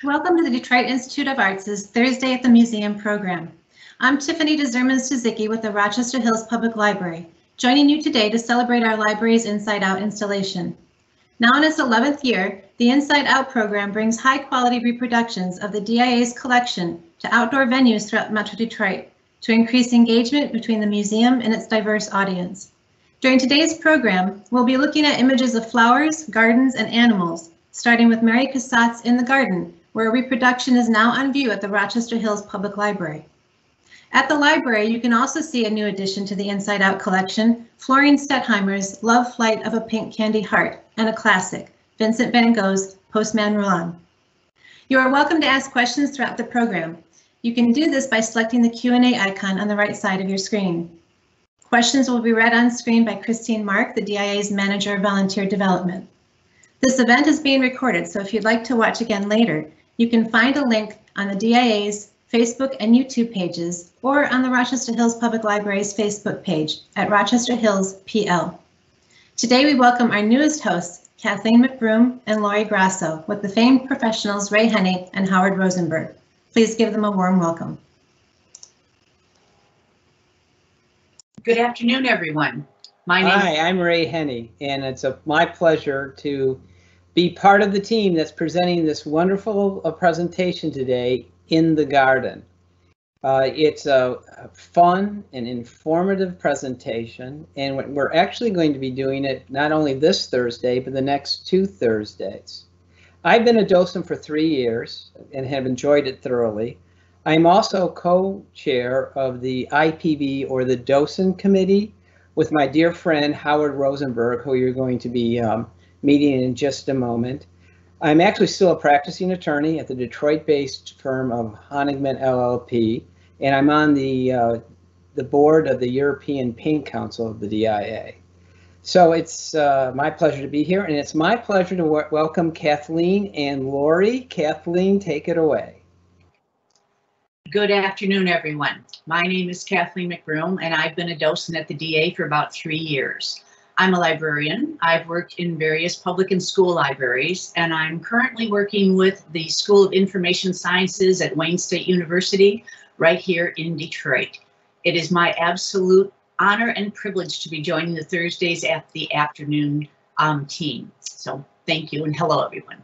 Welcome to the Detroit Institute of Arts' Thursday at the Museum program. I'm Tiffany DeZerman-Suzicki with the Rochester Hills Public Library, joining you today to celebrate our library's Inside Out installation. Now in its 11th year, the Inside Out program brings high-quality reproductions of the DIA's collection to outdoor venues throughout Metro Detroit to increase engagement between the museum and its diverse audience. During today's program, we'll be looking at images of flowers, gardens, and animals, starting with Mary Cassatt's In the Garden, where a reproduction is now on view at the Rochester Hills Public Library. At the library, you can also see a new addition to the Inside Out collection, Florine Stettheimer's Love Flight of a Pink Candy Heart, and a classic, Vincent van Gogh's Postman Roland. You are welcome to ask questions throughout the program. You can do this by selecting the Q&A icon on the right side of your screen. Questions will be read on screen by Christine Mark, the DIA's Manager of Volunteer Development. This event is being recorded, so if you'd like to watch again later, you can find a link on the DIA's Facebook and YouTube pages or on the Rochester Hills Public Library's Facebook page at Rochester Hills PL. Today we welcome our newest hosts, Kathleen McCall and Lori Grasso, with the famed professionals Ray Henney and Howard Rosenberg. Please give them a warm welcome. Good afternoon, everyone. Hi, I'm Ray Henney, and it's my pleasure to be part of the team that's presenting this wonderful presentation today, In the Garden. It's a fun and informative presentation, and we're actually going to be doing it not only this Thursday, but the next 2 Thursdays. I've been a docent for 3 years and have enjoyed it thoroughly. I'm also co-chair of the IPB, or the Docent Committee, with my dear friend Howard Rosenberg, who you're going to be meeting in just a moment. I'm actually still a practicing attorney at the Detroit-based firm of Honigman LLP, and I'm on the board of the European Paint Council of the DIA. So it's my pleasure to be here, and it's my pleasure to welcome Kathleen and Lori. Kathleen, take it away. Good afternoon, everyone. My name is Kathleen McCall, and I've been a docent at the DA for about 3 years. I'm a librarian. I've worked in various public and school libraries, and I'm currently working with the School of Information Sciences at Wayne State University, right here in Detroit. It is my absolute honor and privilege to be joining the Thursdays at the afternoon team. So thank you, and hello, everyone.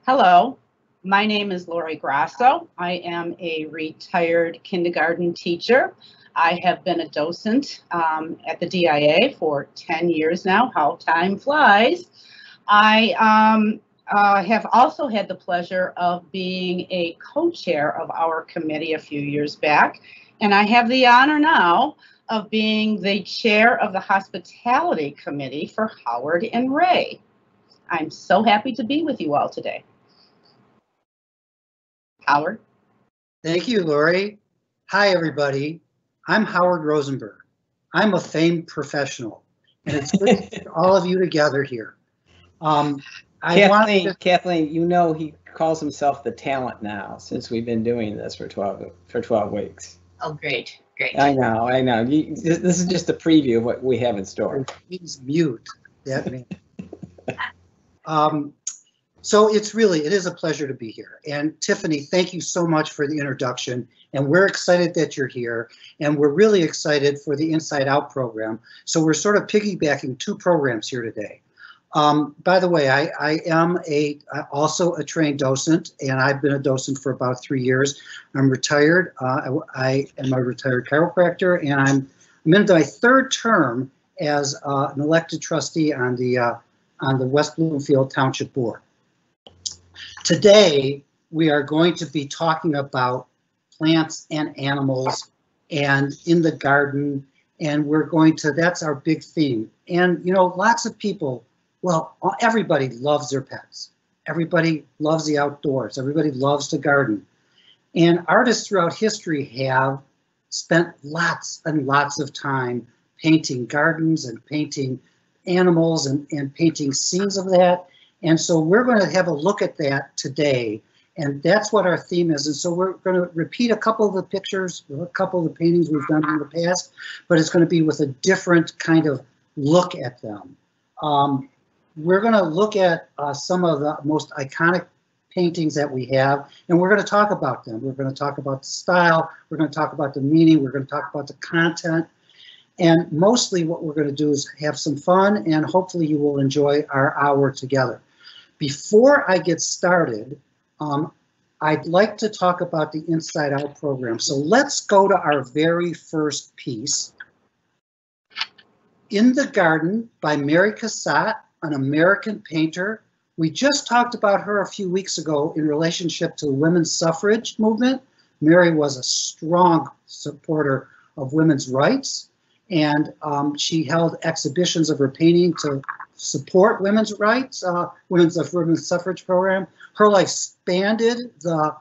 Hello. My name is Lori Grasso. I am a retired kindergarten teacher. I have been a docent at the DIA for 10 years now. How time flies. I have also had the pleasure of being a co-chair of our committee a few years back, and I have the honor now of being the chair of the hospitality committee for Howard and Ray. I'm so happy to be with you all today. Howard. Thank you, Lori. Hi, everybody. I'm Howard Rosenberg. I'm a famed professional, and it's good to see all of you together here. Kathleen, you know he calls himself the talent now, since we've been doing this for 12 weeks. Oh, great, great. I know. This is just a preview of what we have in store. He's mute, that man. So it is a pleasure to be here. And Tiffany, thank you so much for the introduction. And we're excited that you're here. And we're really excited for the Inside Out program. So we're sort of piggybacking 2 programs here today. By the way, I am also a trained docent, and I've been a docent for about 3 years. I'm retired. I am a retired chiropractor, and I'm in my 3rd term as an elected trustee on the West Bloomfield Township Board. Today, we are going to be talking about plants and animals and in the garden, and that's our big theme. And, you know, lots of people, well, everybody loves their pets. Everybody loves the outdoors. Everybody loves to garden. And artists throughout history have spent lots and lots of time painting gardens and painting animals and painting scenes of that. And so we're going to have a look at that today, and that's what our theme is. And so we're going to repeat a couple of the pictures, a couple of the paintings we've done in the past, but it's going to be with a different kind of look at them. we're going to look at some of the most iconic paintings that we have, and we're going to talk about them. We're going to talk about the style, we're going to talk about the meaning, we're going to talk about the content, and mostly what we're going to do is have some fun, and hopefully you will enjoy our hour together. Before I get started, I'd like to talk about the Inside Out program. So let's go to our very first piece. In the Garden by Mary Cassatt, an American painter. We just talked about her a few weeks ago in relationship to the women's suffrage movement. Mary was a strong supporter of women's rights, and she held exhibitions of her painting to support women's rights, women's suffrage program. Her life spanned the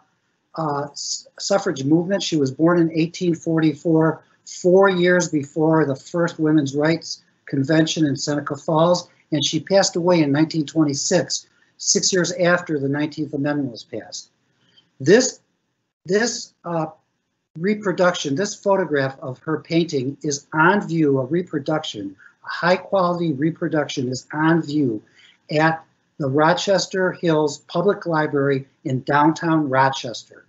suffrage movement. She was born in 1844, 4 years before the first women's rights convention in Seneca Falls, and she passed away in 1926, 6 years after the 19th Amendment was passed. This reproduction, this photograph of her painting is on view, a reproduction, a high quality reproduction is on view at the Rochester Hills Public Library in downtown Rochester.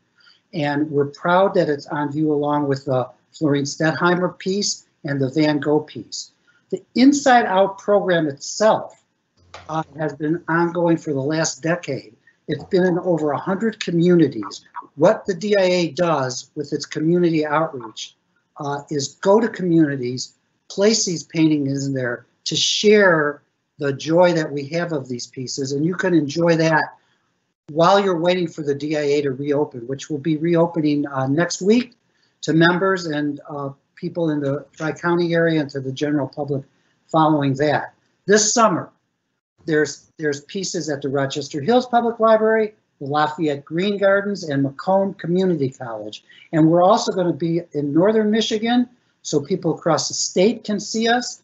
And we're proud that it's on view along with the Florine Stettheimer piece and the Van Gogh piece. The Inside Out program itself has been ongoing for the last decade. It's been in over 100 communities. What the DIA does with its community outreach is go to communities, place these paintings in there to share the joy that we have of these pieces, and you can enjoy that while you're waiting for the DIA to reopen, which will be reopening next week to members and people in the Tri-County area and to the general public following that. This summer, there's pieces at the Rochester Hills Public Library, the Lafayette Green Gardens, and Macomb Community College. And we're also going to be in northern Michigan, so people across the state can see us.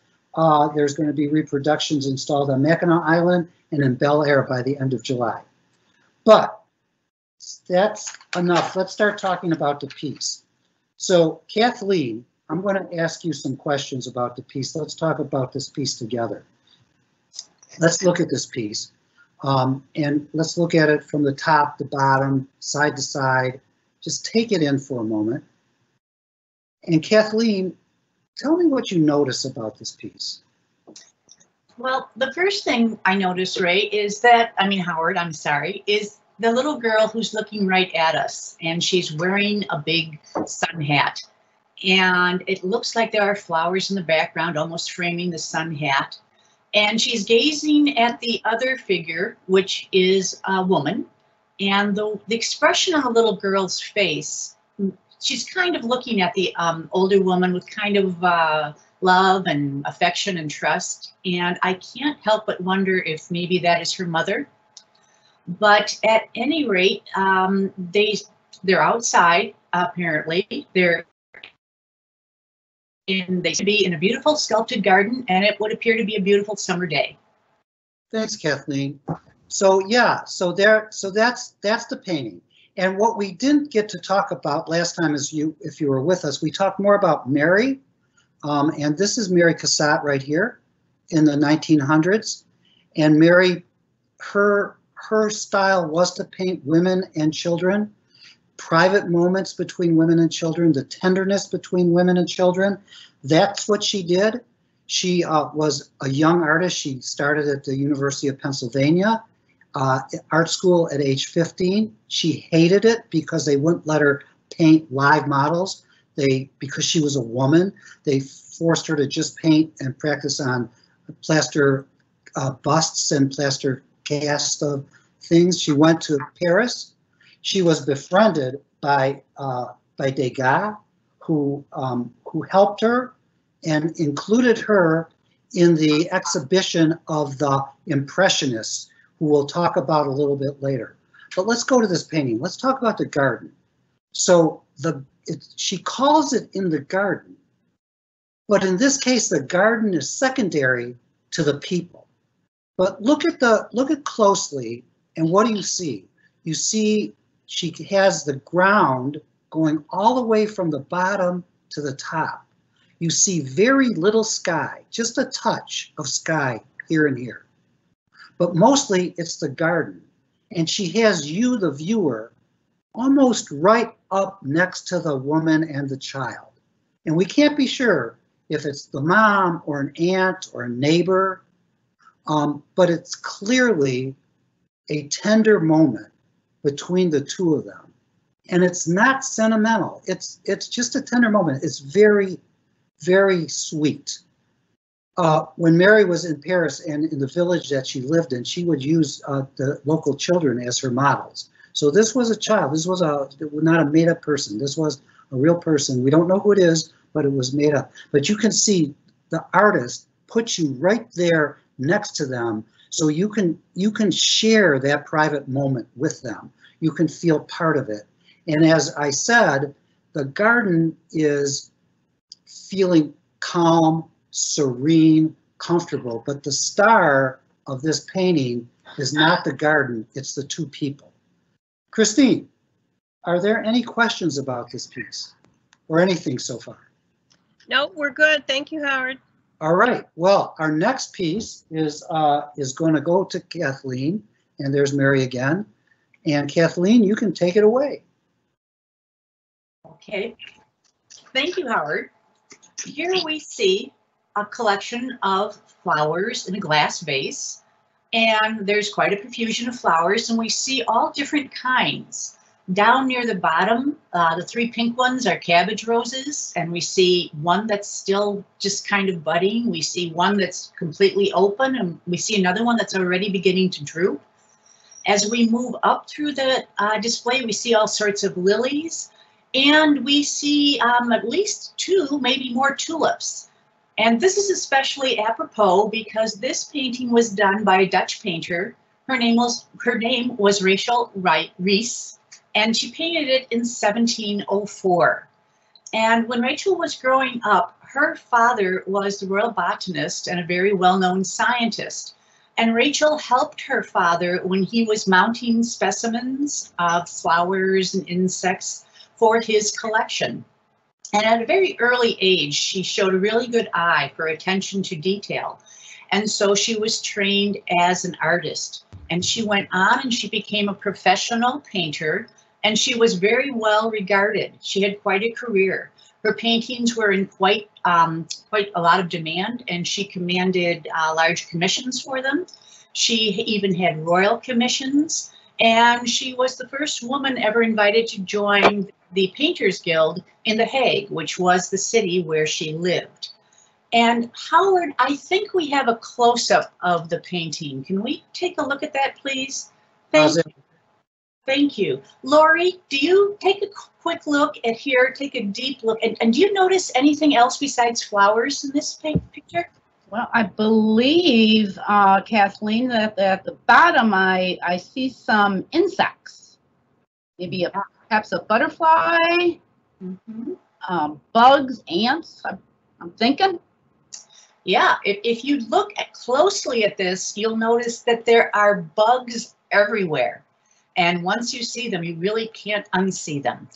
There's going to be reproductions installed on Mackinac Island and in Bel Air by the end of July. But that's enough. Let's start talking about the piece. So Kathleen, I'm going to ask you some questions about the piece. Let's talk about this piece together. Let's look at this piece. And let's look at it from the top to bottom, side to side. Just take it in for a moment. And Kathleen, tell me what you notice about this piece. Well, the first thing I noticed, Ray, is that, Howard, I'm sorry, is the little girl who's looking right at us, and she's wearing a big sun hat. And it looks like there are flowers in the background, almost framing the sun hat. And she's gazing at the other figure, which is a woman. And the expression on the little girl's face, she's kind of looking at the older woman with kind of love and affection and trust. And I can't help but wonder if maybe that is her mother. But at any rate, they're outside, apparently. They should be in a beautiful sculpted garden, and it would appear to be a beautiful summer day. Thanks, Kathleen. So yeah, so that's the painting. And what we didn't get to talk about last time is if you were with us, we talked more about Mary. And this is Mary Cassatt right here in the 1900s. And Mary, her style was to paint women and children, private moments between women and children, the tenderness between women and children. That's what she did. She was a young artist. She started at the University of Pennsylvania art school at age 15. She hated it because they wouldn't let her paint live models. Because she was a woman, they forced her to just paint and practice on plaster busts and plaster casts of things. She went to Paris. She was befriended by Degas, who helped her and included her in the exhibition of the Impressionists, who we'll talk about a little bit later. But let's go to this painting. Let's talk about the garden. So she calls it In the Garden, but in this case, the garden is secondary to the people. But look at closely, and what do you see? You see she has the ground going all the way from the bottom to the top. You see very little sky, just a touch of sky here and here. but mostly it's the garden. And she has you, the viewer, almost right up next to the woman and the child. And we can't be sure if it's the mom or an aunt or a neighbor, but it's clearly a tender moment between the two of them. And it's not sentimental. It's just a tender moment. It's very, very sweet. When Mary was in Paris and in the village that she lived in, she would use the local children as her models. So this was a child. This was not a made-up person. This was a real person. We don't know who it is, but it was made up. But you can see the artist puts you right there next to them, so you can share that private moment with them. You can feel part of it. And as I said, the garden is feeling calm, serene, comfortable, but the star of this painting is not the garden, it's the two people. Christine, are there any questions about this piece or anything so far? No, we're good. Thank you, Howard. All right. Well, our next piece is going to go to Kathleen, and there's Mary again. And Kathleen, you can take it away. Okay. Thank you, Howard. Here we see a collection of flowers in a glass vase, and there's quite a profusion of flowers, and we see all different kinds. Down near the bottom, the three pink ones are cabbage roses, and we see one that's still just kind of budding. We see one that's completely open, and we see another one that's already beginning to droop. As we move up through the display, we see all sorts of lilies, and we see at least two, maybe more tulips. And this is especially apropos because this painting was done by a Dutch painter. Her name was Wright, Reese. And she painted it in 1704. And when Rachel was growing up, her father was the royal botanist and a very well-known scientist. And Rachel helped her father when he was mounting specimens of flowers and insects for his collection. And at a very early age, she showed a really good eye for attention to detail. And so she was trained as an artist. And she went on and she became a professional painter. And she was very well regarded. She had quite a career. Her paintings were in quite a lot of demand, and she commanded large commissions for them. She even had royal commissions, and she was the first woman ever invited to join the Painters Guild in The Hague, which was the city where she lived. And Howard, I think we have a close-up of the painting. Can we take a look at that, please? Thank you. Lori, do you take a quick look at here, take a deep look, and do you notice anything else besides flowers in this picture? Well, I believe, Kathleen, that at the bottom I see some insects. Maybe perhaps a butterfly, bugs, ants, I'm thinking. Yeah, if you look closely at this, you'll notice that there are bugs everywhere. And once you see them, you really can't unsee them.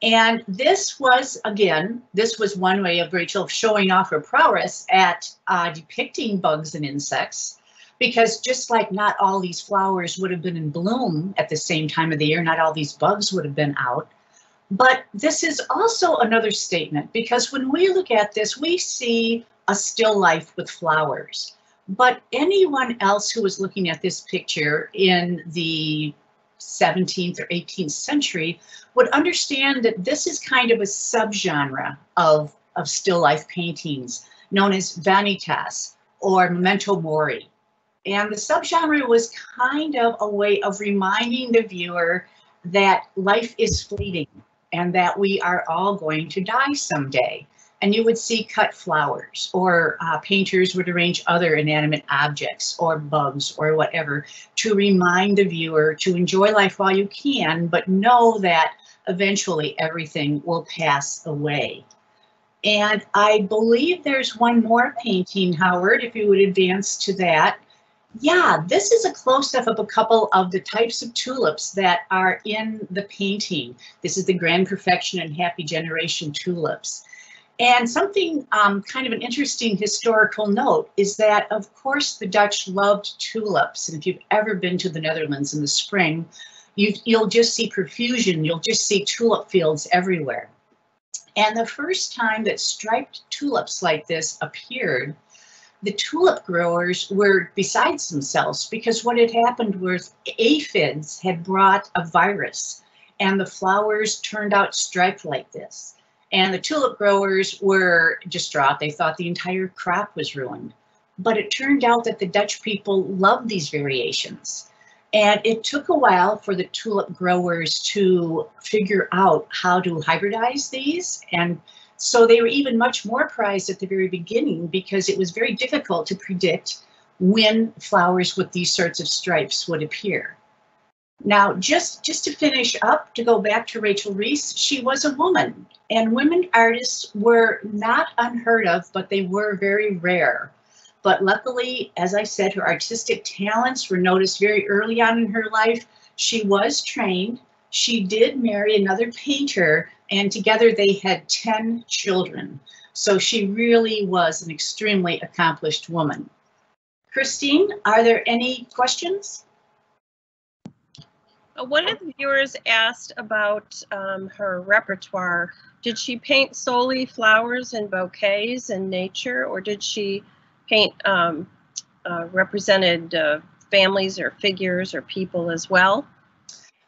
And this was, again, this was one way of Rachel showing off her prowess at depicting bugs and insects, because just like not all these flowers would have been in bloom at the same time of the year, not all these bugs would have been out. But this is also another statement, because when we look at this, we see a still life with flowers. But anyone else who was looking at this picture in the 17th or 18th century would understand that this is kind of a subgenre of still life paintings known as vanitas or memento mori. And the subgenre was kind of a way of reminding the viewer that life is fleeting and that we are all going to die someday. And you would see cut flowers, or painters would arrange other inanimate objects or bugs or whatever to remind the viewer to enjoy life while you can, but know that eventually everything will pass away. And I believe there's one more painting, Howard, if you would advance to that. Yeah, this is a close-up of a couple of the types of tulips that are in the painting. This is the Grand Perfection and Happy Generation tulips. And something kind of an interesting historical note is that, of course, the Dutch loved tulips. And if you've ever been to the Netherlands in the spring, you'll just see profusion. You'll just see tulip fields everywhere. And the first time that striped tulips like this appeared, the tulip growers were besides themselves, because what had happened was aphids had brought a virus and the flowers turned out striped like this. And the tulip growers were distraught. They thought the entire crop was ruined. But it turned out that the Dutch people loved these variations. And it took a while for the tulip growers to figure out how to hybridize these. And so they were even much more prized at the very beginning, because it was very difficult to predict when flowers with these sorts of stripes would appear. Now, just to finish up, to go back to Rachel Reese, she was a woman, and women artists were not unheard of, but they were very rare. But luckily, as I said, her artistic talents were noticed very early on in her life. She was trained. She did marry another painter, and together they had 10 children. So she really was an extremely accomplished woman. Christine, are there any questions? One of the viewers asked about her repertoire. Did she paint solely flowers and bouquets and nature, or did she paint represented families or figures or people as well?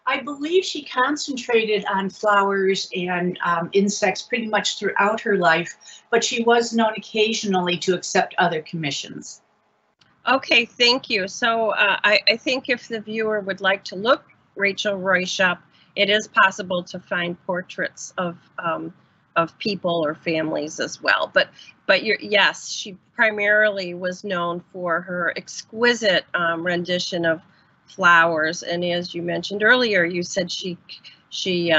I believe she concentrated on flowers and insects pretty much throughout her life, but she was known occasionally to accept other commissions. Okay, thank you. So I think if the viewer would like to look Rachel Royce up, it is possible to find portraits of people or families as well. But yes, she primarily was known for her exquisite rendition of flowers, and as you mentioned earlier, you said she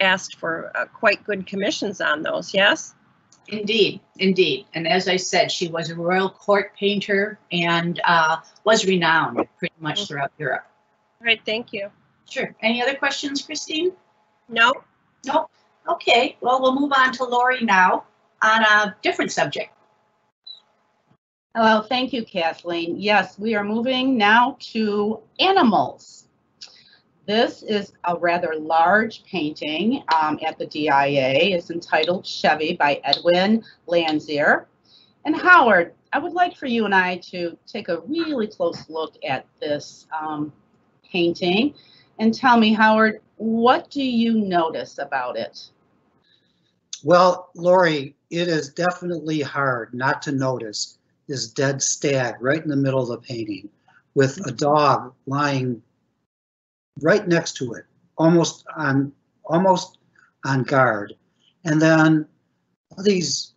asked for quite good commissions on those. Yes. Indeed, indeed. And as I said, she was a royal court painter and was renowned pretty much throughout Europe. All right, thank you. Sure. Any other questions, Christine? No. Nope. Okay, well, we'll move on to Lori now on a different subject. Hello, thank you, Kathleen. Yes, we are moving now to animals. This is a rather large painting at the DIA. It's entitled Chevy by Edwin Landseer. And Howard, I would like for you and I to take a really close look at this painting and tell me, Howard, what do you notice about it? Well, Lori, it is definitely hard not to notice this dead stag right in the middle of the painting with a dog lying right next to it, almost on guard. And then all these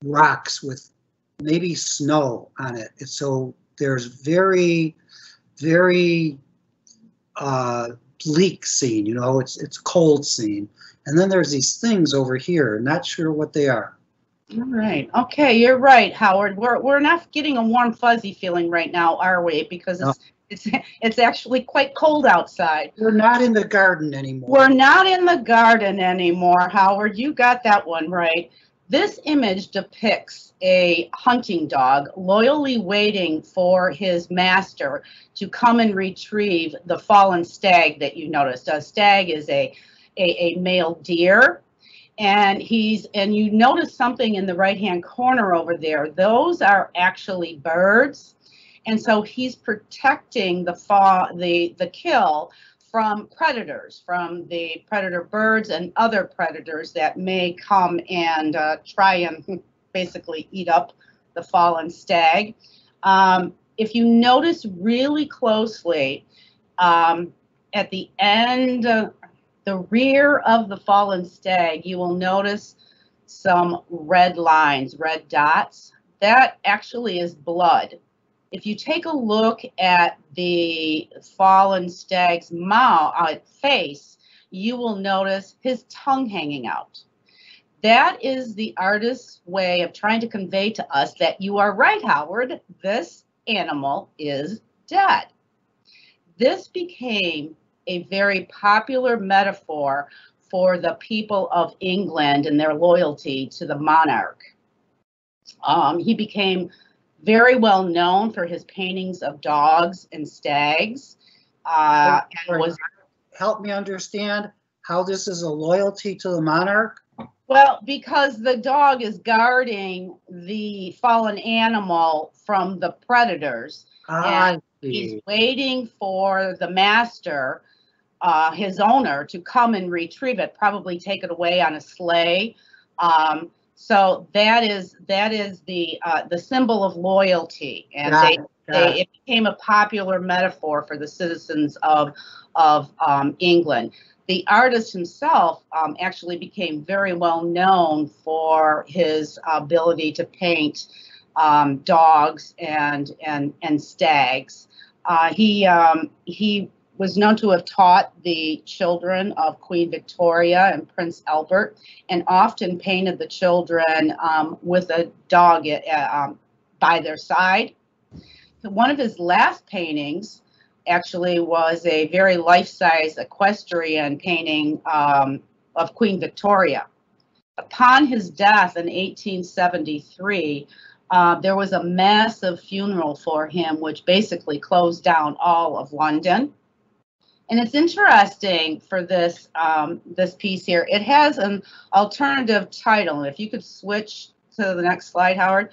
rocks with maybe snow on it. So there's very, very bleak scene, you know, it's cold scene. And then there's these things over here, not sure what they are. All right. Okay, you're right, Howard. We're not getting a warm fuzzy feeling right now, are we? Because it's actually quite cold outside. We're not in the garden anymore. We're not in the garden anymore, Howard. You got that one right. This image depicts a hunting dog loyally waiting for his master to come and retrieve the fallen stag that you noticed. A stag is a male deer, and you notice something in the right-hand corner over there. Those are actually birds, and so he's protecting the kill from predators, from the predator birds and other predators that may come and try and basically eat up the fallen stag. If you notice really closely, at the end, the rear of the fallen stag, you will notice some red lines, red dots. That actually is blood. If you take a look at the fallen stag's face, you will notice his tongue hanging out. That is the artist's way of trying to convey to us that you are right, Howard, this animal is dead. This became a very popular metaphor for the people of England and their loyalty to the monarch. He became very well known for his paintings of dogs and stags. And was, help me understand how this is a loyalty to the monarch? well, because the dog is guarding the fallen animal from the predators. And he's waiting for the master, his owner, to come and retrieve it, probably take it away on a sleigh. So that is the symbol of loyalty, and it became a popular metaphor for the citizens of England. The artist himself actually became very well known for his ability to paint dogs and stags. He was known to have taught the children of Queen Victoria and Prince Albert, and often painted the children with a dog by their side. One of his last paintings actually was a very life-size equestrian painting of Queen Victoria. Upon his death in 1873, there was a massive funeral for him, which basically closed down all of London. And it's interesting for this this piece here. It has an alternative title. If you could switch to the next slide, Howard.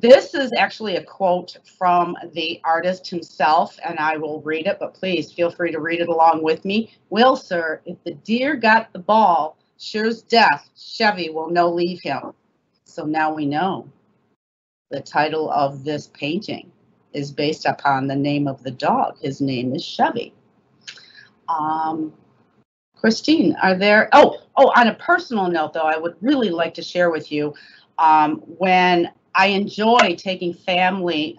This is actually a quote from the artist himself, and I will read it, but please feel free to read it along with me. Well, sir, if the deer got the ball, sure's death, Chevy will no leave him. So now we know the title of this painting is based upon the name of the dog. His name is Chevy. Christine, are there, on a personal note though, I would really like to share with you, when I enjoy taking family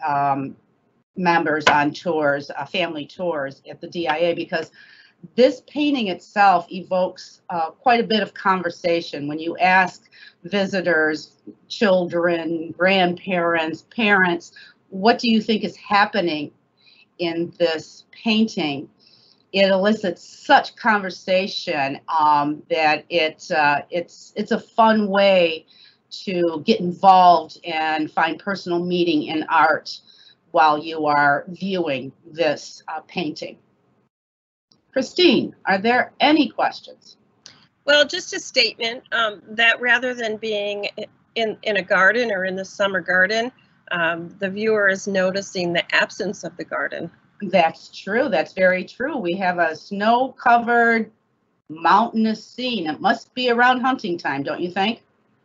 members on tours, family tours at the DIA, because this painting itself evokes quite a bit of conversation. When you ask visitors, children, grandparents, parents, what do you think is happening in this painting? It elicits such conversation that it's a fun way to get involved and find personal meaning in art while you are viewing this painting. Christine, are there any questions? Well, just a statement that rather than being in a garden or in the summer garden, the viewer is noticing the absence of the garden. That's true. That's very true. We have a snow-covered mountainous scene. It must be around hunting time, don't you think?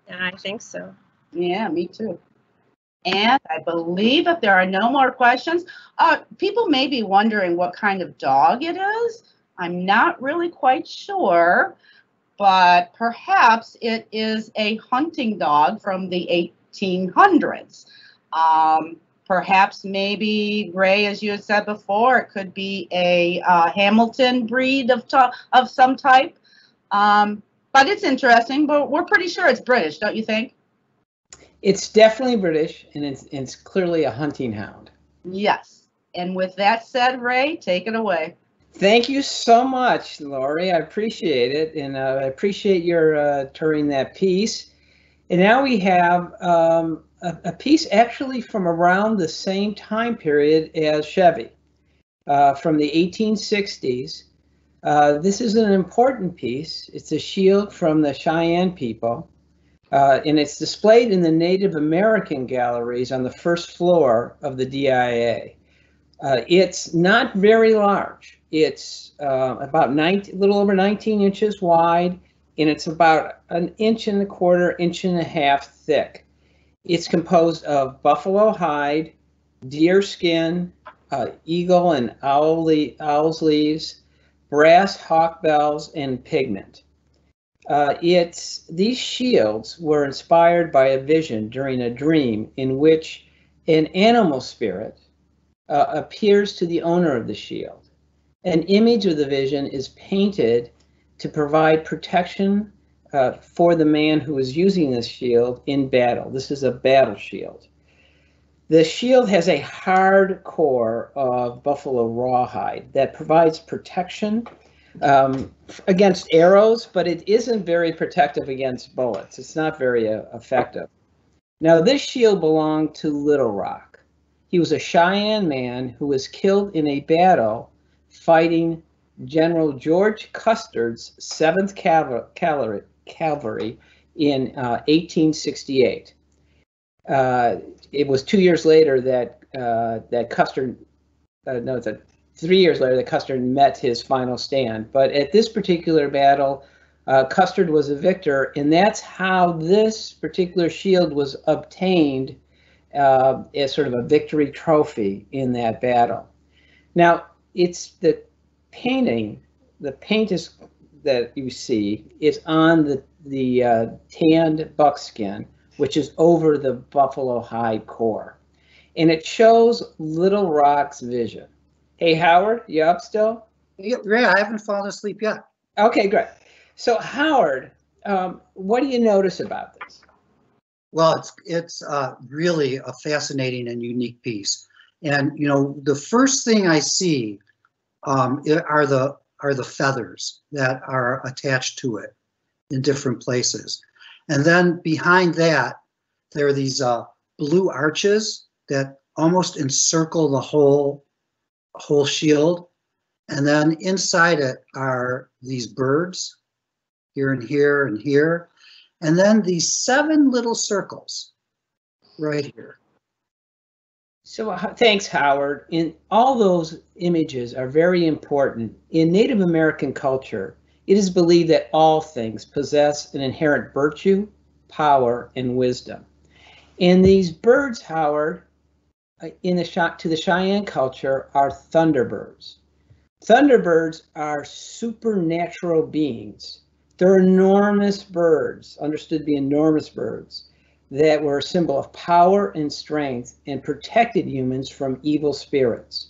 I think so. Yeah, me too. And I believe if there are no more questions, people may be wondering what kind of dog it is. I'm not really quite sure, but perhaps it is a hunting dog from the 1800s. Perhaps maybe, Ray, as you had said before, it could be a Hamilton breed of some type. But it's interesting, but we're pretty sure it's British, don't you think? It's definitely British, and it's clearly a hunting hound. Yes. And with that said, Ray, take it away. Thank you so much, Lori. I appreciate it, and I appreciate your touring that piece. And now we have a piece actually from around the same time period as Chevy, from the 1860s. This is an important piece. It's a shield from the Cheyenne people, and it's displayed in the Native American galleries on the first floor of the DIA. It's not very large. It's about a little over 19 inches wide, and it's about 1.25 inches, 1.5 inches thick. It's composed of buffalo hide, deer skin, eagle and owl's leaves, brass hawk bells, and pigment. These shields were inspired by a vision during a dream in which an animal spirit appears to the owner of the shield. An image of the vision is painted to provide protection for the man who is using this shield in battle. This is a battle shield. The shield has a hard core of buffalo rawhide that provides protection against arrows, but it isn't very protective against bullets. It's not very effective. Now, this shield belonged to Little Rock. He was a Cheyenne man who was killed in a battle fighting General George Custer's 7th Cavalry in 1868. It was 2 years later that Custer, no, it's 3 years later that Custer met his final stand. But at this particular battle, Custer was a victor, and that's how this particular shield was obtained as sort of a victory trophy in that battle. Now, it's the paint is that you see is on the tanned buckskin, which is over the buffalo hide core, and it shows Little Rock's vision. Hey, Howard, you up still? Yeah, I haven't fallen asleep yet. Okay, great. So Howard, what do you notice about this? Well, it's really a fascinating and unique piece. And, you know, the first thing I see are the feathers that are attached to it in different places. And then behind that, there are these blue arches that almost encircle the whole shield. And then inside it are these birds, here and here and here. And then these 7 little circles right here. So thanks, Howard. And all those images are very important. In Native American culture, it is believed that all things possess an inherent virtue, power, and wisdom. And these birds, Howard, to the Cheyenne culture are Thunderbirds. Thunderbirds are supernatural beings. They're enormous birds, understood to be enormous birds, that were a symbol of power and strength and protected humans from evil spirits.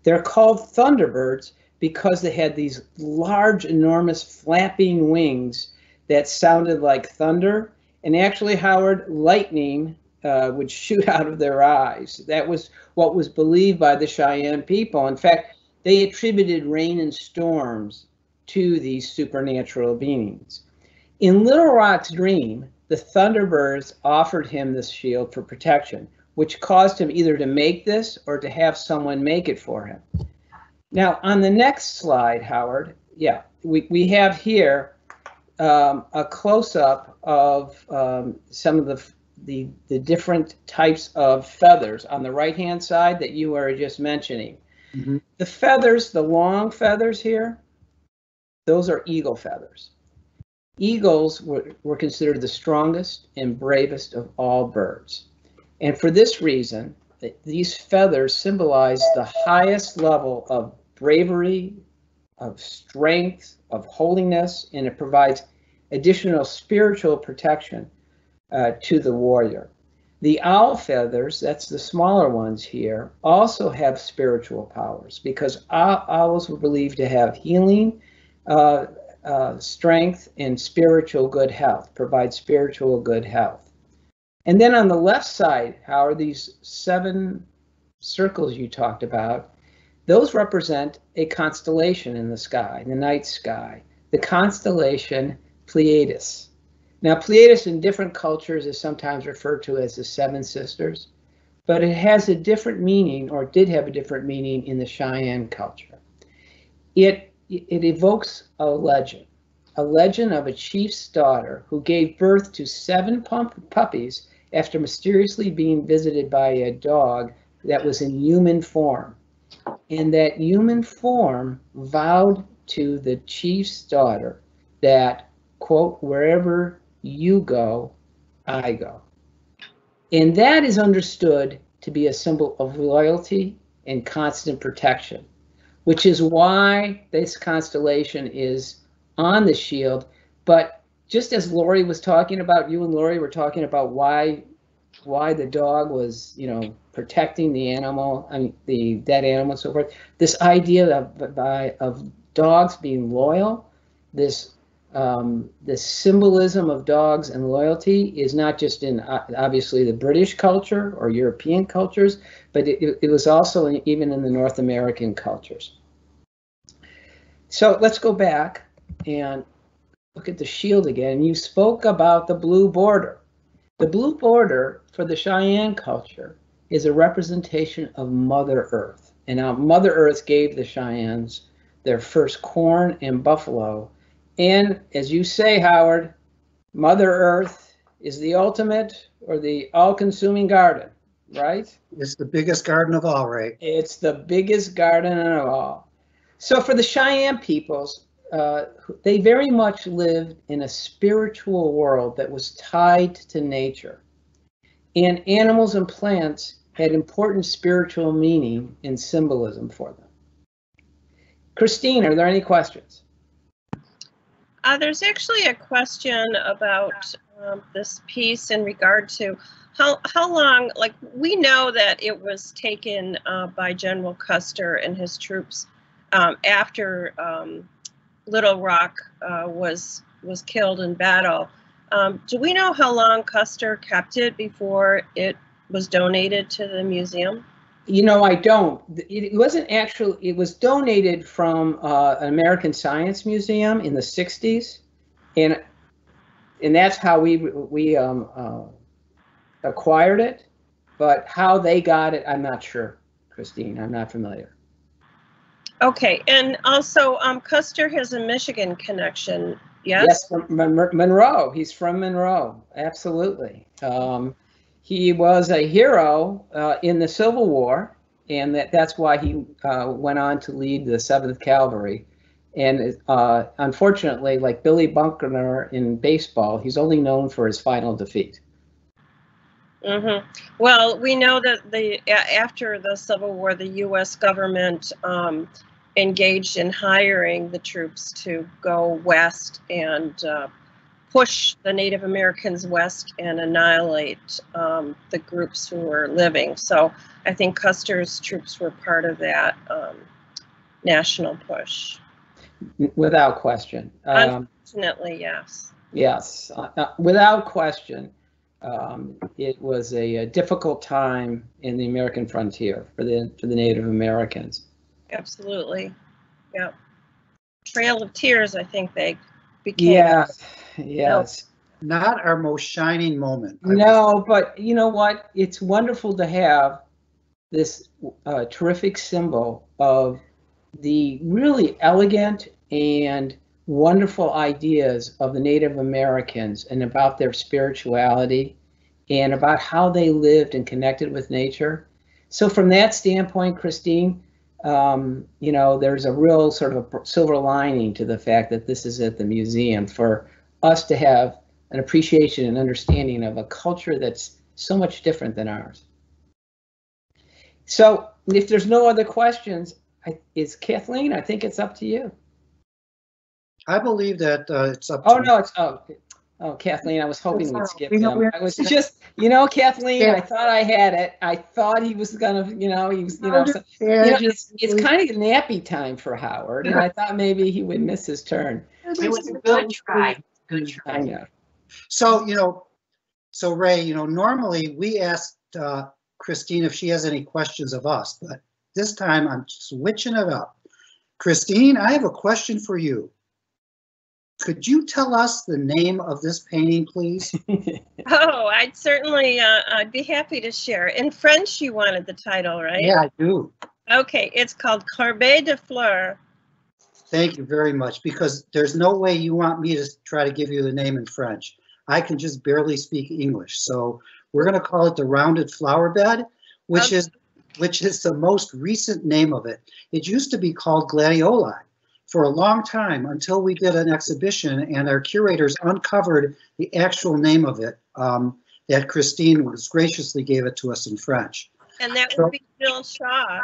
They're called Thunderbirds because they had these large, enormous flapping wings that sounded like thunder. And actually, Howard, lightning would shoot out of their eyes. That was what was believed by the Cheyenne people. In fact, they attributed rain and storms to these supernatural beings. In Little Rock's dream, the Thunderbirds offered him this shield for protection, which caused him either to make this or to have someone make it for him. Now, on the next slide, Howard, yeah, we have here a close-up of some of the different types of feathers on the right-hand side that you were just mentioning. Mm-hmm. The feathers, the long feathers here, those are eagle feathers. Eagles were considered the strongest and bravest of all birds. And for this reason, these feathers symbolize the highest level of bravery, of strength, of holiness, and it provides additional spiritual protection to the warrior. The owl feathers, that's the smaller ones here, also have spiritual powers because owls were believed to have healing, strength, and spiritual good health, provide spiritual good health. And then on the left side, how are these 7 circles you talked about? Those represent a constellation in the sky, the night sky, the constellation Pleiades. Now, Pleiades in different cultures is sometimes referred to as the 7 sisters, but it has a different meaning, or did have a different meaning in the Cheyenne culture. It evokes a legend of a chief's daughter who gave birth to 7 puppies after mysteriously being visited by a dog that was in human form. And that human form vowed to the chief's daughter that, quote, wherever you go, I go. And that is understood to be a symbol of loyalty and constant protection, which is why this constellation is on the shield. But just as Lori was talking about, you and Lori were talking about why the dog was, protecting the animal, the dead animal and so forth. This idea of dogs being loyal, this symbolism of dogs and loyalty is not just in obviously the British culture or European cultures, but it was also even in the North American cultures. So let's go back and look at the shield again. You spoke about the blue border. The blue border for the Cheyenne culture is a representation of Mother Earth. And now Mother Earth gave the Cheyennes their first corn and buffalo. And as you say, Howard, Mother Earth is the ultimate or the all-consuming garden, right? It's the biggest garden of all, Ray. It's the biggest garden of all. So for the Cheyenne peoples, they very much lived in a spiritual world that was tied to nature. And animals and plants had important spiritual meaning and symbolism for them. Christine, are there any questions? There's actually a question about this piece in regard to how long, like we know that it was taken by General Custer and his troops after Little Rock was killed in battle. Do we know how long Custer kept it before it was donated to the museum? You know, I don't. It wasn't actually, it was donated from an American Science Museum in the 60s. And that's how we acquired it. But how they got it, I'm not sure, Christine. I'm not familiar. Okay, and also Custer has a Michigan connection, yes? Yes, from Monroe. He's from Monroe, absolutely. He was a hero in the Civil War, and that's why he went on to lead the 7th Cavalry. And unfortunately, like Billy Buckner in baseball, he's only known for his final defeat. Mm-hmm. Well, we know that after the Civil War, the U.S. government engaged in hiring the troops to go west and push the Native Americans west and annihilate the groups who were living. So I think Custer's troops were part of that national push. Without question. Unfortunately, yes. Yes, without question. It was a difficult time in the American frontier for the Native Americans. Absolutely, yeah. Trail of Tears, I think they became. Yeah, yes. Not our most shining moment. No, but you know what? It's wonderful to have this terrific symbol of the really elegant and wonderful ideas of the Native Americans and about their spirituality and about how they lived and connected with nature. So from that standpoint, Christine, you know, there's a real sort of a silver lining to the fact that this is at the museum for us to have an appreciation and understanding of a culture that's so much different than ours. So if there's no other questions, it's Kathleen, I think it's up to you. I believe that it's up to Oh, no, it's, oh, Kathleen, I was hoping we'd skip him. I was just, you know, Kathleen, yeah. I thought I had it. I thought he was gonna, you know, he was, you know, so, you know it's kind of nappy time for Howard, and I thought maybe he would miss his turn. It was a good try. Good try. I know. So, you know, so Ray, you know, normally we asked Christine if she has any questions of us, but this time I'm switching it up. Christine, I have a question for you. Could you tell us the name of this painting, please? Oh, I'd certainly, I'd be happy to share. In French, you wanted the title, right? Yeah, I do. Okay, it's called Corbeille de Fleurs. Thank you very much, because there's no way you want me to try to give you the name in French. I can just barely speak English. So we're going to call it the Rounded Flower Bed, which is the most recent name of it. It used to be called Gladioli for a long time until we did an exhibition and our curators uncovered the actual name of it that Christine graciously gave it to us in French. And that would be Jill Shaw.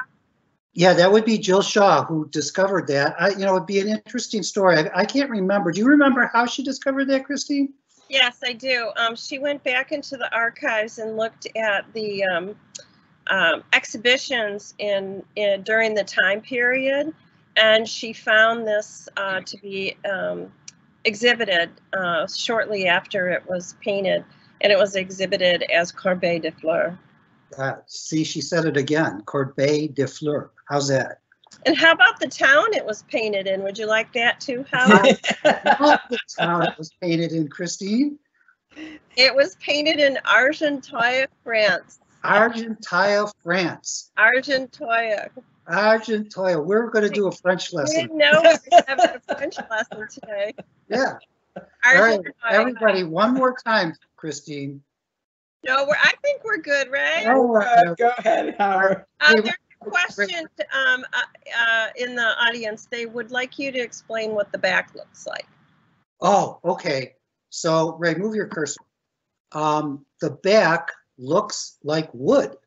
Yeah, that would be Jill Shaw who discovered that. You know, it'd be an interesting story. I can't remember. Do you remember how she discovered that, Christine? Yes, I do. She went back into the archives and looked at the exhibitions during the time period, and she found this to be exhibited shortly after it was painted, and it was exhibited as Corbeille de Fleurs. See, she said it again, Corbeille de Fleurs. How's that? And how about the town it was painted in? Would you like that too, Howard? The town it was painted in, Christine. It was painted in Argenteuil, France. Argenteuil, France. Argenteuil. Argenteuil. We're going to do a French We lesson. didn't know we were having a French lesson today. Yeah. All right, Argenteuil. everybody, one more time, Christine. No, I think we're good, Ray. Go ahead, Howard. There's a question in the audience. They would like you to explain what the back looks like. Oh, okay. So, Ray, move your cursor. The back looks like wood.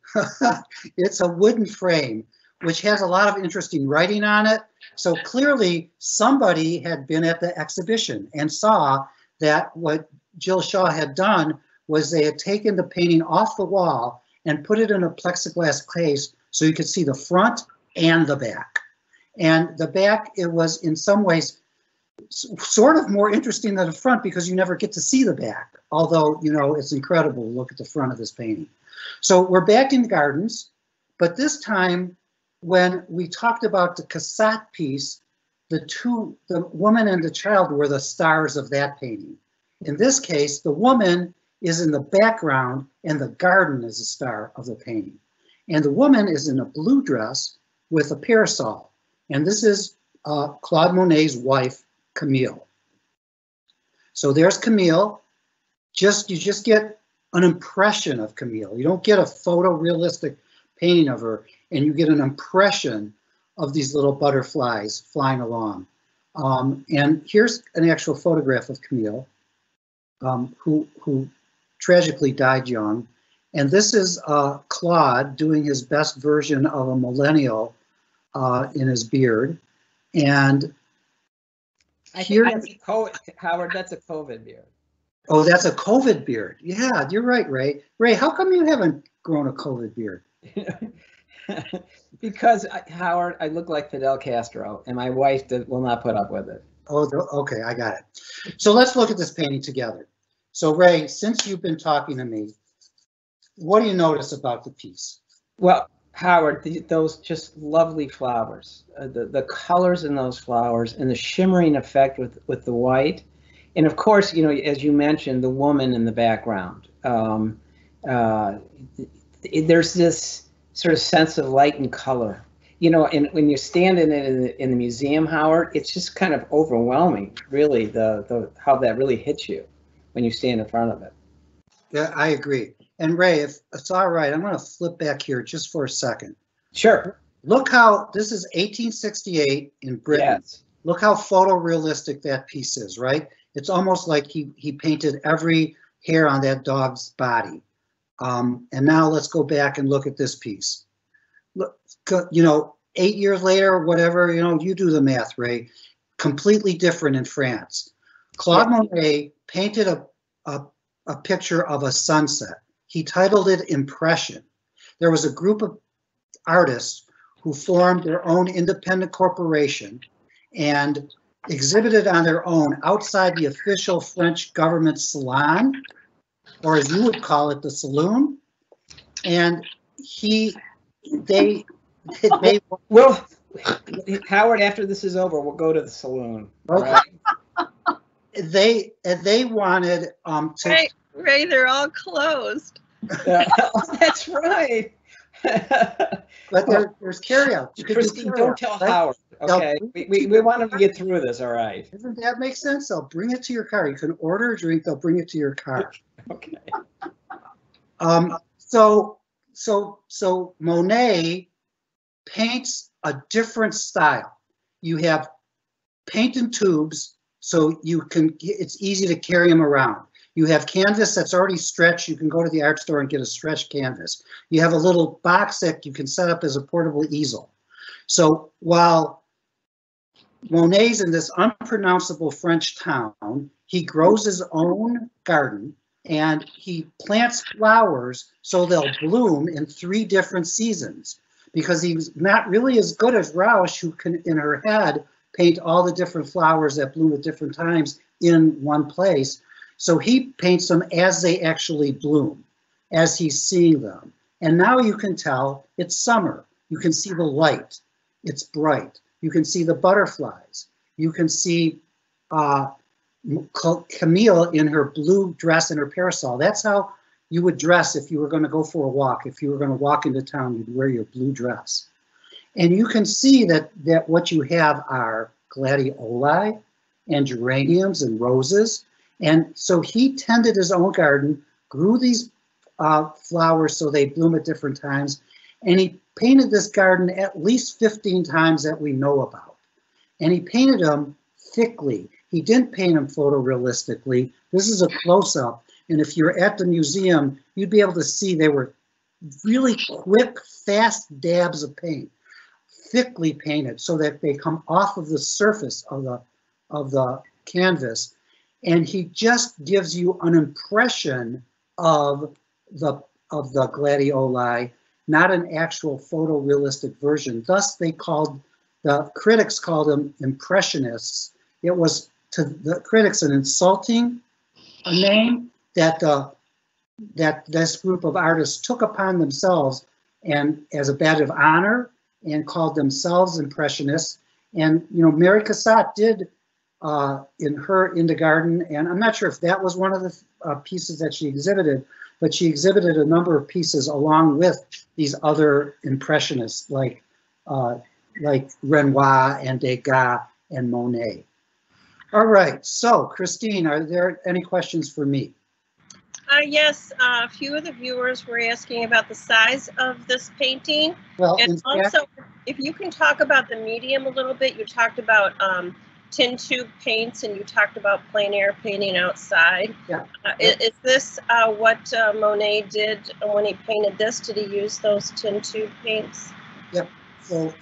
It's a wooden frame, which has a lot of interesting writing on it. So clearly somebody had been at the exhibition and saw that what Jill Shaw had done was they had taken the painting off the wall and put it in a plexiglass case so you could see the front and the back. And the back, it was in some ways sort of more interesting than the front because you never get to see the back. Although, you know, it's incredible to look at the front of this painting. So we're back in the gardens, but this time when we talked about the Cassatt piece, the woman and the child were the stars of that painting. In this case, the woman is in the background and the garden is the star of the painting. And the woman is in a blue dress with a parasol. And this is Claude Monet's wife, Camille. So there's Camille. You just get an impression of Camille. You don't get a photorealistic painting of her, and you get an impression of these little butterflies flying along. And here's an actual photograph of Camille, who tragically died young. And this is Claude doing his best version of a millennial in his beard. And Howard, that's a COVID beard. Oh, that's a COVID beard. Yeah, you're right, Ray. Ray, how come you haven't grown a COVID beard? Because, Howard, I look like Fidel Castro, and my wife will not put up with it. Oh, okay, I got it. So let's look at this painting together. So, Ray, since you've been talking to me, what do you notice about the piece? Well, Howard, those just lovely flowers, the colors in those flowers, and the shimmering effect with the white. And of course, you know, as you mentioned, the woman in the background. There's this sort of sense of light and color, you know, and when you stand in it in the museum, Howard, it's just kind of overwhelming, really, the how that really hits you when you stand in front of it. Yeah, I agree. And Ray, if it's all right, I'm going to flip back here just for a second. Sure. Look how this is 1868 in Britain. Yes. Look how photorealistic that piece is, right? It's almost like he painted every hair on that dog's body. And now let's go back and look at this piece. Look, you know, 8 years later, whatever, you know, you do the math, Ray. Completely different in France. Claude Monet painted a picture of a sunset. He titled it Impression. There was a group of artists who formed their own independent corporation and exhibited on their own outside the official French government salon, or as you would call it, the saloon. And they well, Howard, after this is over, we'll go to the saloon. Right? They wanted to. Ray, they're all closed. That's right. But there's carryout. Christine, don't tell Howard. Okay, we want him to get through this. All right. Doesn't that make sense? They'll bring it to your car. You can order a drink. They'll bring it to your car. Okay. So Monet paints a different style. You have paint in tubes, so it's easy to carry them around. You have canvas that's already stretched. You can go to the art store and get a stretched canvas. You have a little box that you can set up as a portable easel. So while Monet's in this unpronounceable French town, he grows his own garden and he plants flowers so they'll bloom in 3 different seasons, because he's not really as good as Rausch, who can, in her head, paint all the different flowers that bloom at different times in one place. So he paints them as they actually bloom, as he's seeing them. And now you can tell it's summer. You can see the light. It's bright. You can see the butterflies. You can see Camille in her blue dress and her parasol. That's how you would dress if you were going to go for a walk. If you were going to walk into town, you'd wear your blue dress. And you can see that what you have are gladioli and geraniums and roses. And so he tended his own garden, grew these flowers so they bloom at different times, and he painted this garden at least 15 times that we know about. And he painted them thickly. He didn't paint them photorealistically. This is a close-up, and if you're at the museum, you'd be able to see they were really quick, fast dabs of paint, thickly painted so that they come off of the surface of the canvas. And he just gives you an impression of the gladioli, not an actual photorealistic version. Thus, the critics called them impressionists. It was to the critics an insulting name that this group of artists took upon themselves and as a badge of honor and called themselves impressionists. And Mary Cassatt did in the garden, and I'm not sure if that was one of the pieces that she exhibited, but she exhibited a number of pieces along with these other impressionists like Renoir and Degas and Monet. All right, so Christine, are there any questions for me? Yes, a few of the viewers were asking about the size of this painting. Well, and also, if you can talk about the medium a little bit. You talked about tin tube paints, and you talked about plein air painting outside. Yeah. Is this what Monet did when he painted this? Did he use those tin tube paints? Yep. So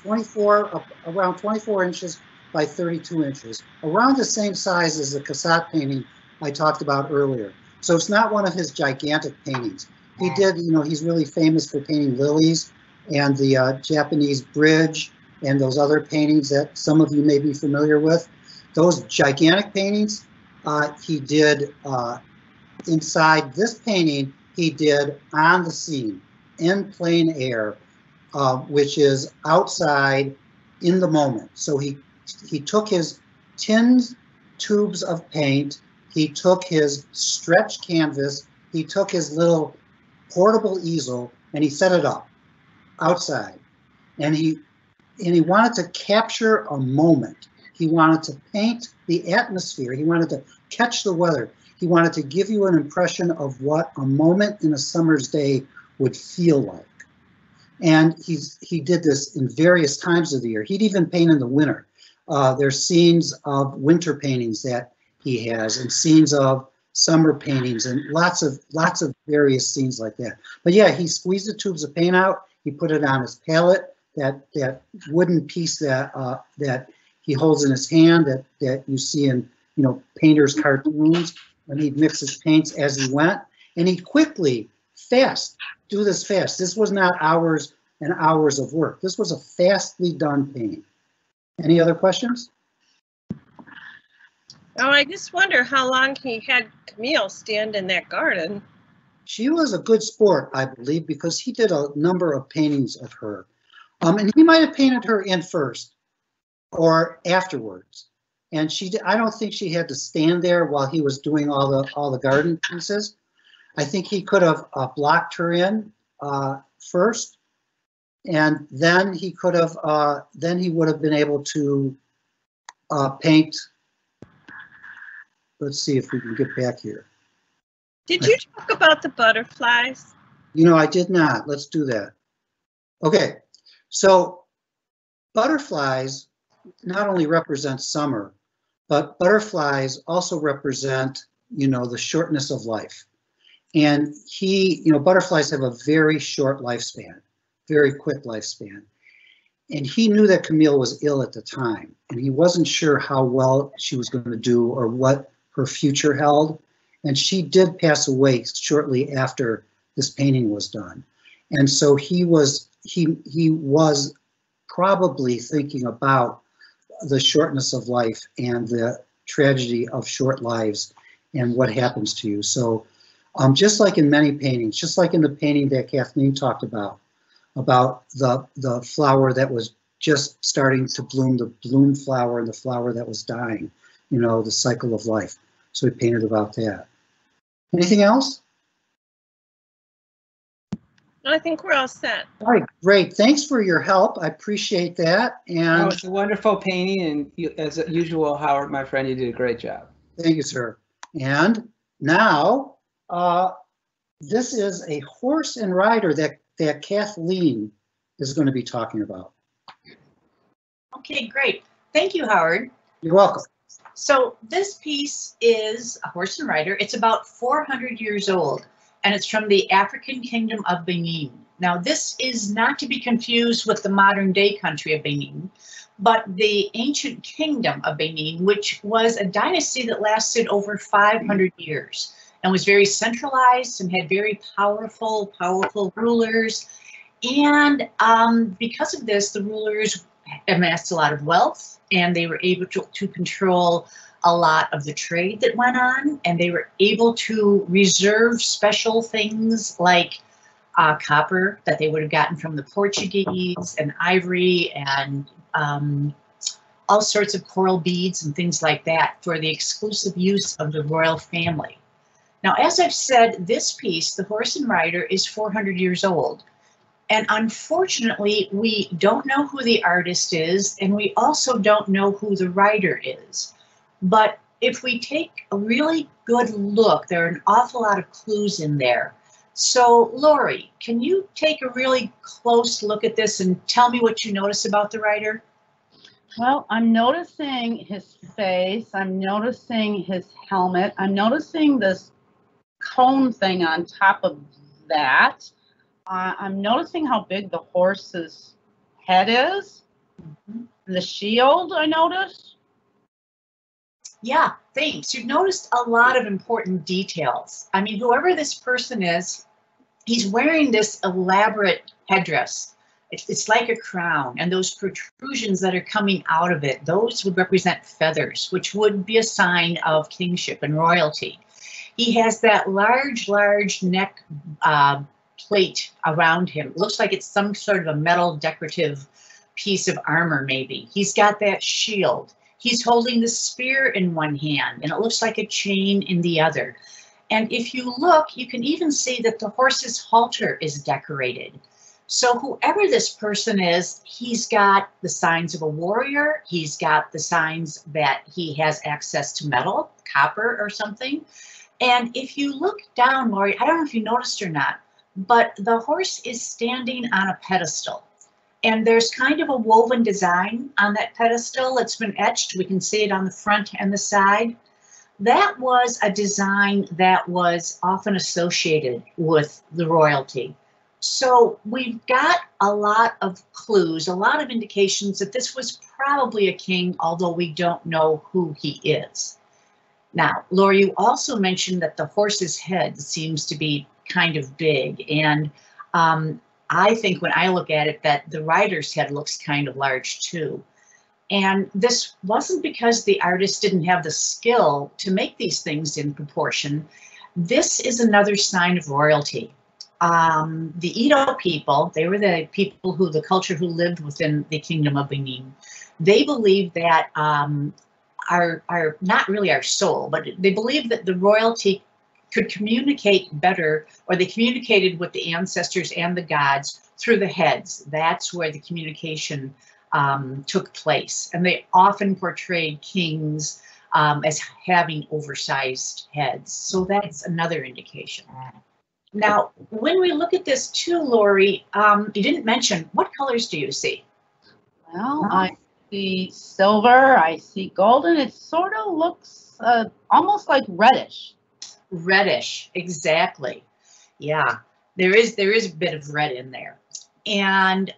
around 24 inches by 32 inches, around the same size as the Cassatt painting I talked about earlier. So it's not one of his gigantic paintings. He did, he's really famous for painting lilies and the Japanese bridge and those other paintings that some of you may be familiar with. Those gigantic paintings, he did inside this painting, he did on the scene, in plein air, which is outside in the moment. So he took his tin tubes of paint, he took his stretch canvas, he took his little portable easel, and he set it up outside. And he wanted to capture a moment. He wanted to paint the atmosphere. He wanted to catch the weather. He wanted to give you an impression of what a moment in a summer's day would feel like. And he did this in various times of the year. He'd even paint in the winter. There's scenes of winter paintings that he has, and scenes of summer paintings, and lots of various scenes like that. But yeah, he squeezed the tubes of paint out. He put it on his palette, that wooden piece that he holds in his hand that you see in painters' cartoons, and he'd mix his paints as he went, and he'd quickly, do this fast. This was not hours and hours of work. This was a fastly done painting. Any other questions? Oh, I just wonder how long he had Camille stand in that garden. She was a good sport, I believe, because he did a number of paintings of her. And he might have painted her in first or afterwards. And I don't think she had to stand there while he was doing all the garden pieces. I think he could have blocked her in first, and then he would have been able to paint. Let's see if we can get back here. Did you talk about the butterflies? I did not. Let's do that. Okay, so butterflies not only represent summer, but butterflies also represent, the shortness of life. And butterflies have a very short lifespan, very quick lifespan. And he knew that Camille was ill at the time, and he wasn't sure how well she was going to do or what her future held. And she did pass away shortly after this painting was done. And so he was probably thinking about the shortness of life and the tragedy of short lives and what happens to you. So just like in many paintings, just like in the painting that Kathleen talked about the flower that was just starting to bloom, the bloom flower and the flower that was dying, you know, the cycle of life. So we painted about that. Anything else? I think we're all set. All right, great. Thanks for your help. I appreciate that. Oh, And it's a wonderful painting, and you, as usual, Howard, my friend, you did a great job. thank you, sir. And now, this is a horse and rider that Kathleen is going to be talking about. Okay, great. Thank you, Howard. You're welcome. So this piece is a horse and rider. It's about 400 years old, and it's from the African kingdom of Benin. Now, this is not to be confused with the modern day country of Benin, but the ancient kingdom of Benin, which was a dynasty that lasted over 500 years and was very centralized and had very powerful rulers. And because of this, the rulers amassed a lot of wealth, and they were able to control a lot of the trade that went on, and they were able to reserve special things like copper that they would have gotten from the Portuguese, and ivory, and all sorts of coral beads and things like that for the exclusive use of the royal family. Now, as I've said, this piece, The Horse and Rider, is 400 years old. And unfortunately, we don't know who the artist is, and we also don't know who the writer is. But if we take a really good look, there are an awful lot of clues in there. So, Lori, can you take a really close look at this and tell me what you notice about the writer? Well, I'm noticing his face. I'm noticing his helmet. I'm noticing this cone thing on top of that. I'm noticing how big the horse's head is. And the shield, I noticed. Yeah, thanks. You've noticed a lot of important details. I mean, whoever this person is, he's wearing this elaborate headdress. It's like a crown, and those protrusions that are coming out of it, those would represent feathers, which would be a sign of kingship and royalty. He has that large neck plate around him. It looks like it's some sort of a metal decorative piece of armor, maybe. He's got that shield. He's holding the spear in one hand, and it looks like a chain in the other. And if you look, you can even see that the horse's halter is decorated. So whoever this person is, he's got the signs of a warrior. He's got the signs that he has access to metal, copper or something. And if you look down, Lori, I don't know if you noticed or not, but the horse is standing on a pedestal. And there's kind of a woven design on that pedestal. It's been etched. We can see it on the front and the side. That was a design that was often associated with the royalty. So we've got a lot of clues, a lot of indications that this was probably a king, although we don't know who he is. Now, Laura, you also mentioned that the horse's head seems to be kind of big, and I think when I look at it that the rider's head looks kind of large too. And this wasn't because the artist didn't have the skill to make these things in proportion. This is another sign of royalty. The Edo people, they were the people who, the culture who lived within the kingdom of Benin. They believed that our not really our soul, but they believed that the royalty could communicate better, or they communicated with the ancestors and the gods through the heads. That's where the communication took place. And they often portrayed kings as having oversized heads. So that's another indication. Now, when we look at this too, Lori, you didn't mention, what colors do you see? Well, I see silver, I see golden. It sort of looks almost like reddish. Reddish, exactly. Yeah, there is a bit of red in there. And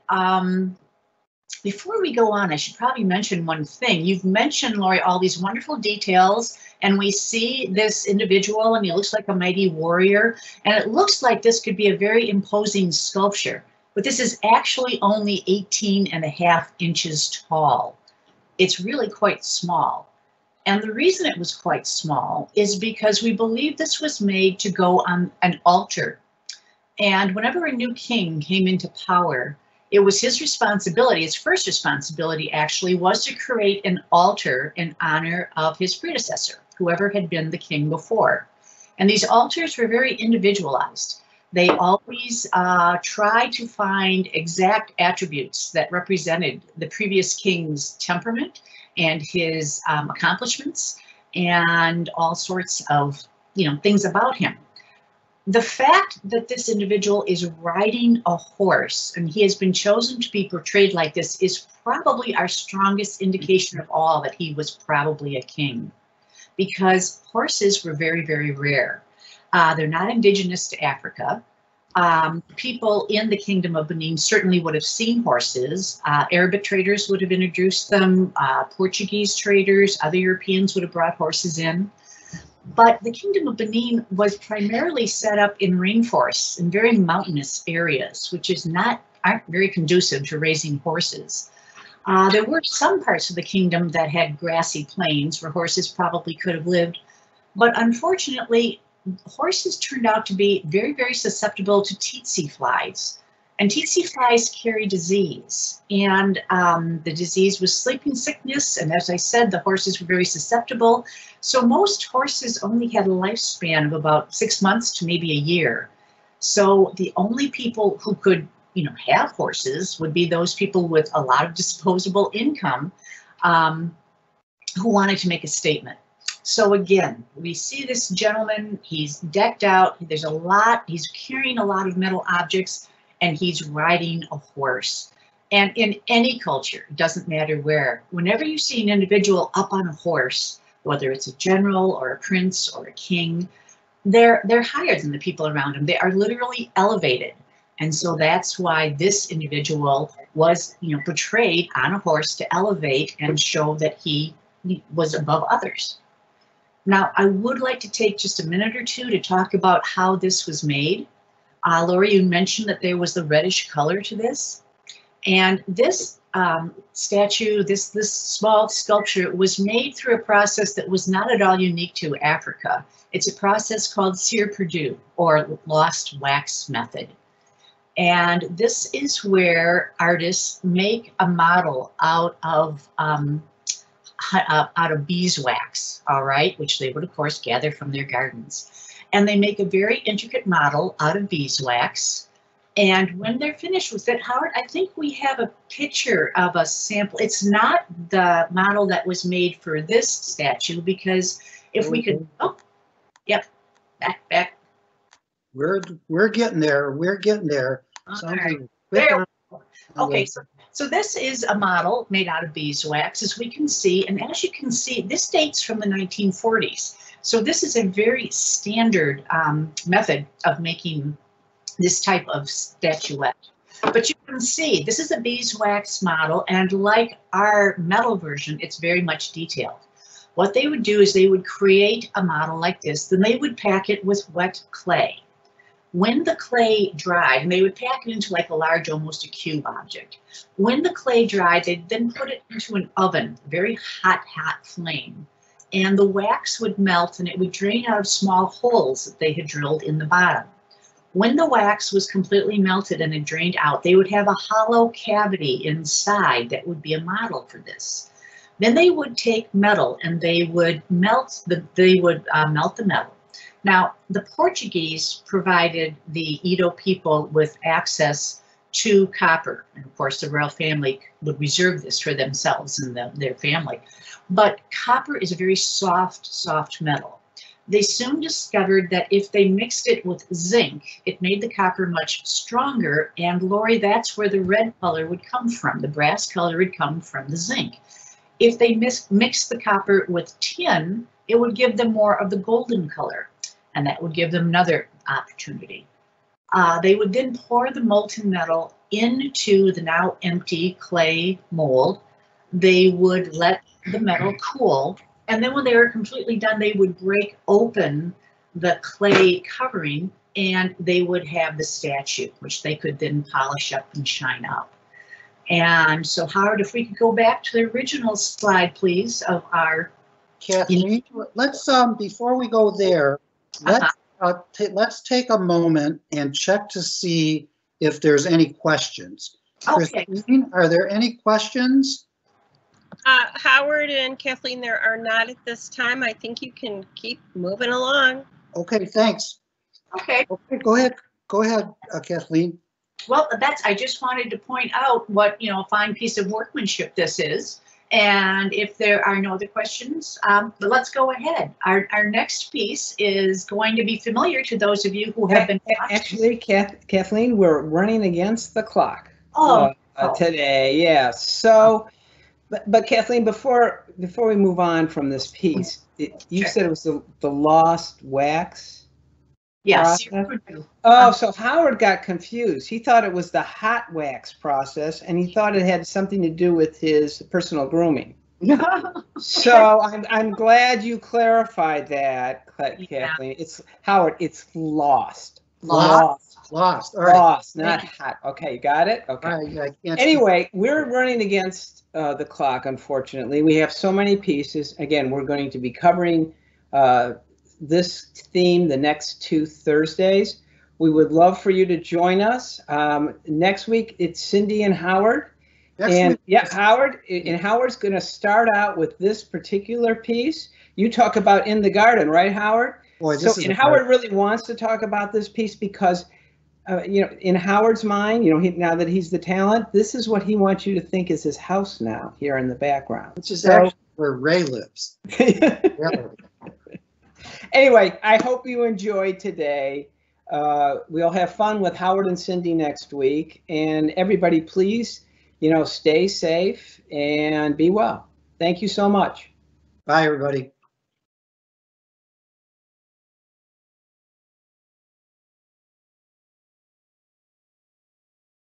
before we go on, I should probably mention one thing. You've mentioned, Lori, all these wonderful details, and we see this individual, and he looks like a mighty warrior, and it looks like this could be a very imposing sculpture, but this is actually only 18.5 inches tall. It's really quite small. And the reason it was quite small is because we believe this was made to go on an altar. And whenever a new king came into power, It was his responsibility, his first responsibility actually, was to create an altar in honor of his predecessor, whoever had been the king before. And these altars were very individualized. They always tried to find exact attributes that represented the previous king's temperament and his accomplishments and all sorts of, things about him. The fact that this individual is riding a horse and he has been chosen to be portrayed like this is probably our strongest indication of all that he was probably a king, because horses were very, very rare. They're not indigenous to Africa. People in the Kingdom of Benin certainly would have seen horses. Arabic traders would have introduced them. Portuguese traders, other Europeans would have brought horses in. But the Kingdom of Benin was primarily set up in rainforests in very mountainous areas, which aren't very conducive to raising horses. There were some parts of the kingdom that had grassy plains where horses probably could have lived, but unfortunately, horses turned out to be very, very susceptible to tsetse flies. And tsetse flies carry disease, and the disease was sleeping sickness. And as I said, the horses were very susceptible. So most horses only had a lifespan of about 6 months to maybe a year. So the only people who could, have horses would be those people with a lot of disposable income who wanted to make a statement. So again, we see this gentleman, he's decked out, he's carrying a lot of metal objects, and he's riding a horse. And in any culture, it doesn't matter where, whenever you see an individual up on a horse, whether it's a general or a prince or a king, they're higher than the people around him. They are literally elevated. And so that's why this individual was, portrayed on a horse to elevate and show that he was above others. Now, I would like to take just a minute or two to talk about how this was made. Lori, you mentioned that there was the reddish color to this. And this statue, this small sculpture was made through a process that was not at all unique to Africa. It's a process called cire perdue, or lost wax method. And this is where artists make a model out of beeswax, all right, which they would, of course, gather from their gardens. And they make a very intricate model out of beeswax. And when they're finished with it, Howard, I think we have a picture of a sample. It's not the model that was made for this statue, because if we could, yep, back. We're getting there. We're getting there. Right. There. Okay, so this is a model made out of beeswax, as we can see, and as you can see, this dates from the 1940s. So this is a very standard method of making this type of statuette. But you can see, this is a beeswax model, and like our metal version, it's very much detailed. What they would do is they would create a model like this, then they would pack it with wet clay. When the clay dried, and they would pack it into like a large, almost a cube object. When the clay dried, they'd then put it into an oven, a very hot flame. And the wax would melt and it would drain out of small holes that they had drilled in the bottom. When the wax was completely melted and it drained out, they would have a hollow cavity inside that would be a model for this. Then they would take metal and they would melt the metal. Now, the Portuguese provided the Edo people with access to copper. And of course, the royal family would reserve this for themselves and their family. But copper is a very soft metal. They soon discovered that if they mixed it with zinc, it made the copper much stronger. And Lori, that's where the red color would come from. The brass color would come from the zinc. If they mixed the copper with tin, it would give them more of the golden color. And that would give them another opportunity. They would then pour the molten metal into the now empty clay mold. They would let the metal cool, and then when they were completely done, they would break open the clay covering and they would have the statue, which they could then polish up and shine up. And so, Howard, if we could go back to the original slide, please, of our... Kathleen, let's, before we go there, let's take a moment and check to see if there's any questions. Okay. Christine, are there any questions? Howard and Kathleen, there are not at this time. I think you can keep moving along. Okay, thanks. Okay. Okay, go ahead. Go ahead, Kathleen. Well, I just wanted to point out what, a fine piece of workmanship this is. And if there are no other questions, let's go ahead. Our next piece is going to be familiar to those of you who have been watching. Actually, Kathleen, we're running against the clock today. Yeah. So, but Kathleen, before we move on from this piece, you said it was the lost wax. Yes. Oh, so Howard got confused. He thought it was the hot wax process, and he thought it had something to do with his personal grooming. So I'm glad you clarified that, Kathleen. It's Howard. It's lost. Lost. All right. Lost, not hot. Okay, you got it. Okay. I can't Anyway, we're running against the clock. Unfortunately, we have so many pieces. Again, we're going to be covering this theme the next 2 Thursdays. We would love for you to join us. Next week, it's Cindy and Howard. Howard, and Howard's going to start out with this particular piece. You talk about In the Garden, right, Howard? Boy, Howard really wants to talk about this piece because, in Howard's mind, now that he's the talent, this is what he wants you to think is his house now, here in the background. Which is actually where Ray lives. Anyway, I hope you enjoyed today. We'll have fun with Howard and Cindy next week. And everybody, please, stay safe and be well. Thank you so much. Bye, everybody.